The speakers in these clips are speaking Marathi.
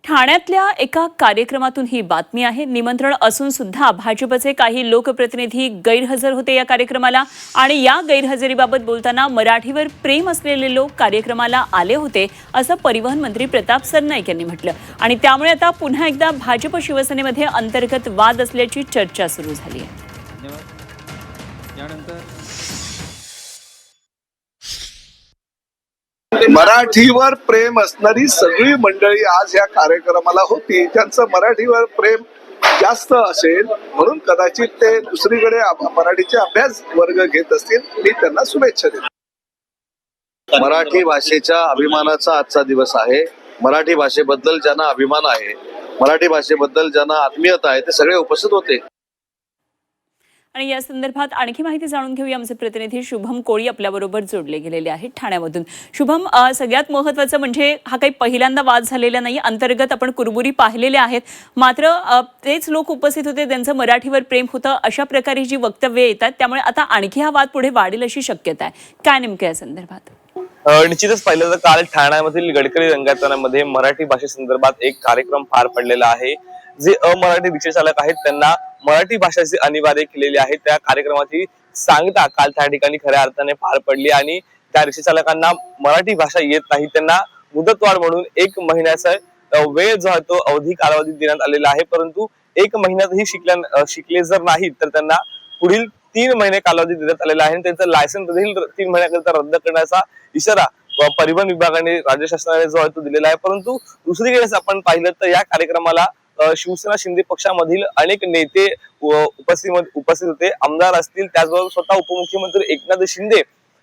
ठाण्यातल्या एका कार्यक्रमातून ही बातमी आहे। निमंत्रण असून सुद्धा भाजपचे काही लोकप्रतिनिधी गैरहजर होते या कार्यक्रमाला आणि या गैरहजेरीबाबत बोलताना मराठीवर प्रेम असलेले लोक कार्यक्रमाला आले होते असं परिवहन मंत्री प्रताप सरनाईक यांनी म्हटलं आणि त्यामुळे आता पुन्हा एकदा भाजप शिवसेनेमध्ये अंतर्गत वाद असल्याची चर्चा सुरू झाली आहे। मराठीवर प्रेम असणारी सगळी मंडळी आज या कार्यक्रमाला होती। त्यांचं मराठीवर प्रेम जास्त असेल म्हणून कदाचित ते दुसरीकडे मराठीचे अभ्यास वर्ग घेत असतील। मी त्यांना शुभेच्छा देतो। मराठी भाषेच्या अभिमानाचा आजचा दिवस आहे। मराठी भाषेबद्दल ज्यांना अभिमान आहे, मराठी भाषेबद्दल ज्यांना आत्मीयता आहे, ते सगळे उपस्थित होते। आणि या संदर्भात आणखी माहिती जाणून घेऊया। आमचे प्रतिनिधी शुभम कोळी आपल्याबरोबर जोडले गेलेले आहेत ठाण्यामधून। शुभम, सगळ्यात महत्त्वाचं म्हणजे हा काही पहिल्यांदा वाद झालेला नाही, अंतर्गत आपण कुरबुरी पाहिलेले आहेत, मात्र तेच लोक उपस्थित होते, त्यांचं मराठीवर प्रेम होतं, अशा प्रकारे जी वक्तव्ये येतात त्यामुळे आता आणखी हा वाद पुढे वाढेल अशी शक्यता आहे। काय नेमकं या संदर्भात? निश्चितच पाहिलं तर काल ठाण्यामधील गडकरी रंगमंचामध्ये मराठी भाषेसंदर्भात एक कार्यक्रम पार पडलेला आहे। जे अमराठी रिक्षा चालक आहेत त्यांना मराठी भाषेचे अनिवार्य केलेले आहे। त्या कार्यक्रमाची सांगता काल त्या ठिकाणी खऱ्या अर्थाने पार पडली आणि त्या रिक्षा चालकांना मराठी भाषा येत नाही, त्यांना मुदतवाढ म्हणून 1 महिन्याचा वेळ जो आहे तो अवधी कालावधी देण्यात आलेला आहे। परंतु 1 महिन्यातही शिकले जर नाही तर त्यांना पुढील 3 महिने कालावधी देण्यात आलेला आहे। त्यांचं लायसन्स देखील 3 महिन्याकरिता रद्द करण्याचा इशारा परिवहन विभागाने राज्य शासनाने जो आहे तो दिलेला आहे। परंतु दुसरीकडे आपण पाहिलं तर या कार्यक्रमाला शिवसेना शिंदे पक्षामधील अनेक नेते उपस्थित होते, आमदार असतील, त्याचबरोबर स्वतः उपमुख्यमंत्री एकनाथ शिंदे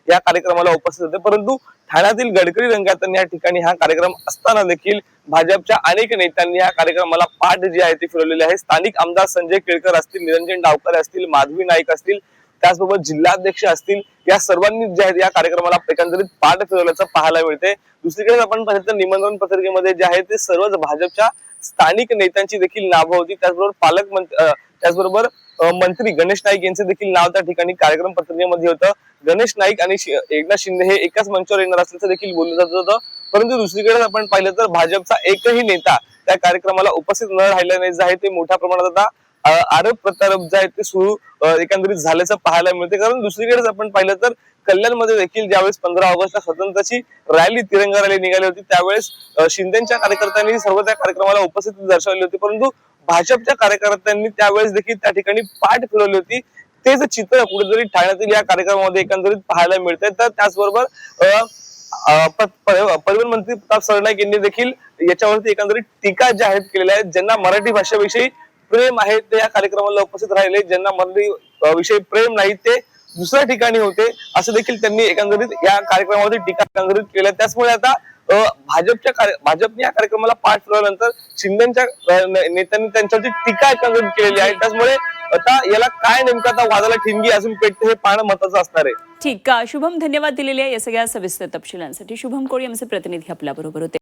या कार्यक्रमाला उपस्थित होते। परंतु ठाण्यातील गडकरी रंगायतन या ठिकाणी हा कार्यक्रम असताना देखील भाजपच्या अनेक नेत्यांनी या कार्यक्रमाला पाठ जी आहे ती फिरवलेली आहे। स्थानिक आमदार संजय केळकर असतील, निरंजन डावकर असतील, माधवी नाईक असतील, त्याचबरोबर जिल्हाध्यक्ष असतील, या सर्वांनी जे आहे या कार्यक्रमाला एकंदरीत पाठ फिरवल्याचं पाहायला मिळते। दुसरीकडे आपण पाहिलं तर निमंत्रण पत्रिकेमध्ये जे आहे ते सर्वच भाजपच्या स्थानिक नेत्यांची देखील नावं होती, त्याचबरोबर मंत्री गणेश नाईक यांचे देखील नाव त्या ठिकाणी कार्यक्रम पत्रिकेमध्ये होतं। गणेश नाईक आणि एकनाथ शिंदे हे एकाच मंचावर येणार असल्याचं देखील बोललं जात होतं। परंतु दुसरीकडे आपण पाहिलं तर भाजपचा एकही नेता त्या कार्यक्रमाला उपस्थित न राहिल्याने जे आहे ते मोठ्या प्रमाणात आता आरोप प्रत्यारोप जे आहेत ते सुरू एकंदरीत झाल्याचं पाहायला मिळते। कारण दुसरीकडे आपण पाहिलं तर कल्याणमध्ये देखील ज्यावेळेस 15 ऑगस्टला स्वतंत्रची रॅली, तिरंगा रॅली निघाली होती, त्यावेळेस शिंदेच्या कार्यकर्त्यांनी सर्व त्या कार्यक्रमाला उपस्थिती दर्शवली होती। परंतु भाजपच्या कार्यकर्त्यांनी त्यावेळेस देखील त्या ठिकाणी पाठ फिरवली होती। तेच चित्र कुठेतरी ठाण्यातील या कार्यक्रमामध्ये एकंदरीत पाहायला मिळते। तर त्याचबरोबर परिवहन मंत्री प्रताप सरनाईक यांनी देखील याच्यावरती एकंदरीत टीका जाहीर केलेल्या आहेत। ज्यांना मराठी भाषेविषयी प्रेम आहे ते या कार्यक्रमाला उपस्थित राहिले, ज्यांना मराठी विषयी प्रेम नाही ते दुसऱ्या ठिकाणी होते, असं देखील त्यांनी एकंदरीत या कार्यक्रमामध्ये टीका एकंदरीत केल्या। त्याचमुळे आता भाजपने या कार्यक्रमाला पाठ फिरवल्यानंतर शिंदेच्या नेत्यांनी त्यांच्यावरती टीका एकंदरीत केलेली आहे। त्याचमुळे आता याला काय नेमकं आता वादाला ठिणगी अजून पेटते हे पाहणं महत्त्वाचं असणार आहे। ठीक का शुभम, धन्यवाद दिलेल्या या सगळ्या सविस्तर तपशिलांसाठी। शुभम कोळी आमचे प्रतिनिधी आपल्या बरोबर होते।